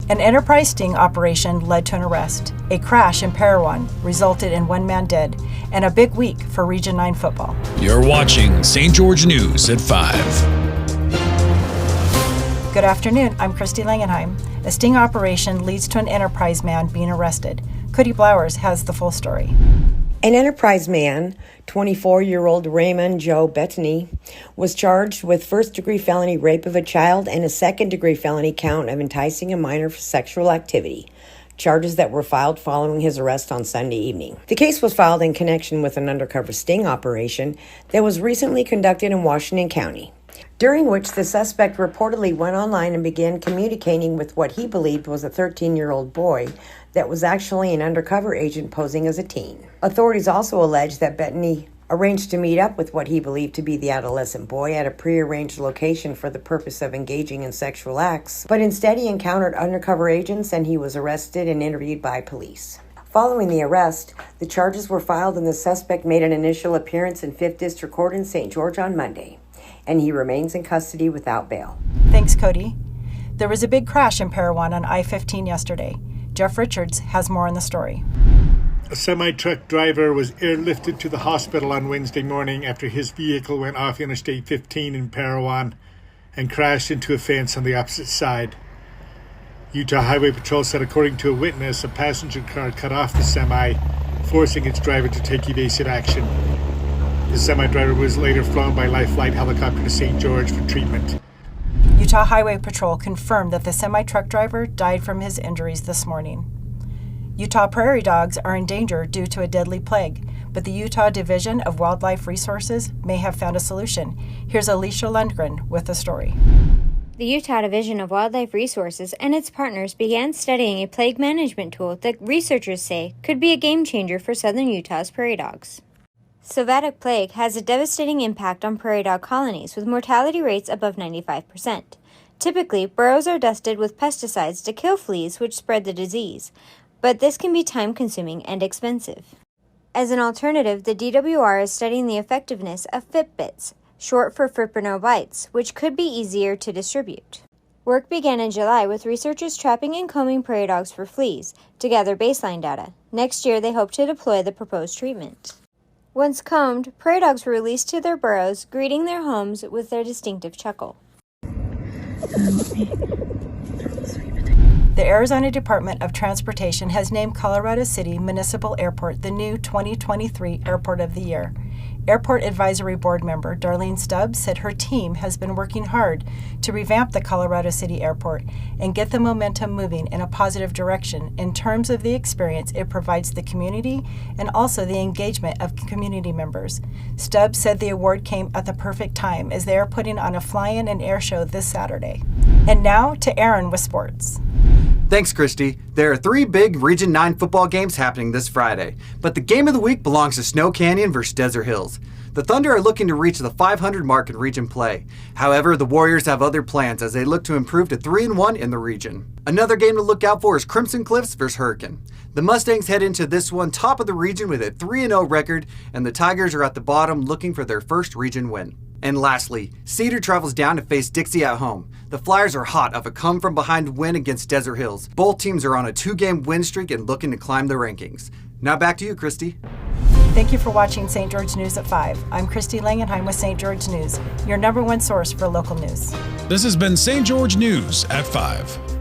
An enterprise sting operation led to an arrest. A crash in Parowan resulted in one man dead, and a big week for Region 9 football. You're watching St. George News at 5. Good afternoon, I'm Christy Langenheim. A sting operation leads to an enterprise man being arrested. Cody Blowers has the full story. An enterprise man, 24-year-old Raymond Joe Bettany, was charged with first-degree felony rape of a child and a second-degree felony count of enticing a minor for sexual activity, charges that were filed following his arrest on Sunday evening. The case was filed in connection with an undercover sting operation that was recently conducted in Washington County, during which the suspect reportedly went online and began communicating with what he believed was a 13-year-old boy that was actually an undercover agent posing as a teen. Authorities also allege that Bettany arranged to meet up with what he believed to be the adolescent boy at a prearranged location for the purpose of engaging in sexual acts, but instead he encountered undercover agents and he was arrested and interviewed by police. Following the arrest, the charges were filed and the suspect made an initial appearance in 5th District Court in St. George on Monday, and he remains in custody without bail. Thanks, Cody. There was a big crash in Parowan on I-15 yesterday. Jeff Richards has more on the story. A semi-truck driver was airlifted to the hospital on Wednesday morning after his vehicle went off Interstate 15 in Parowan and crashed into a fence on the opposite side. Utah Highway Patrol said, according to a witness, a passenger car cut off the semi, forcing its driver to take evasive action. The semi-driver was later flown by Life Flight helicopter to St. George for treatment. Utah Highway Patrol confirmed that the semi-truck driver died from his injuries this morning. Utah prairie dogs are in danger due to a deadly plague, but the Utah Division of Wildlife Resources may have found a solution. Here's Alicia Lundgren with the story. The Utah Division of Wildlife Resources and its partners began studying a plague management tool that researchers say could be a game changer for southern Utah's prairie dogs. Sylvatic plague has a devastating impact on prairie dog colonies with mortality rates above 95%. Typically, burrows are dusted with pesticides to kill fleas which spread the disease, but this can be time-consuming and expensive. As an alternative, the DWR is studying the effectiveness of Fitbits, short for Fipronil bites, which could be easier to distribute. Work began in July with researchers trapping and combing prairie dogs for fleas to gather baseline data. Next year, they hope to deploy the proposed treatment. Once combed, prairie dogs were released to their burrows, greeting their homes with their distinctive chuckle. The Arizona Department of Transportation has named Colorado City Municipal Airport the new 2023 Airport of the Year. Airport Advisory Board member Darlene Stubbs said her team has been working hard to revamp the Colorado City Airport and get the momentum moving in a positive direction in terms of the experience it provides the community and also the engagement of community members. Stubbs said the award came at the perfect time as they are putting on a fly-in and air show this Saturday. And now to Aaron with sports. Thanks, Christy. There are 3 big Region 9 football games happening this Friday, but the game of the week belongs to Snow Canyon versus Desert Hills. The Thunder are looking to reach the 500 mark in region play. However, the Warriors have other plans as they look to improve to 3-1 in the region. Another game to look out for is Crimson Cliffs versus Hurricane. The Mustangs head into this one top of the region with a 3-0 record, and the Tigers are at the bottom looking for their first region win. And lastly, Cedar travels down to face Dixie at home. The Flyers are hot of a come-from-behind win against Desert Hills. Both teams are on a 2-game win streak and looking to climb the rankings. Now back to you, Christy. Thank you for watching St. George News at 5. I'm Christy Langenheim with St. George News, your #1 source for local news. This has been St. George News at 5.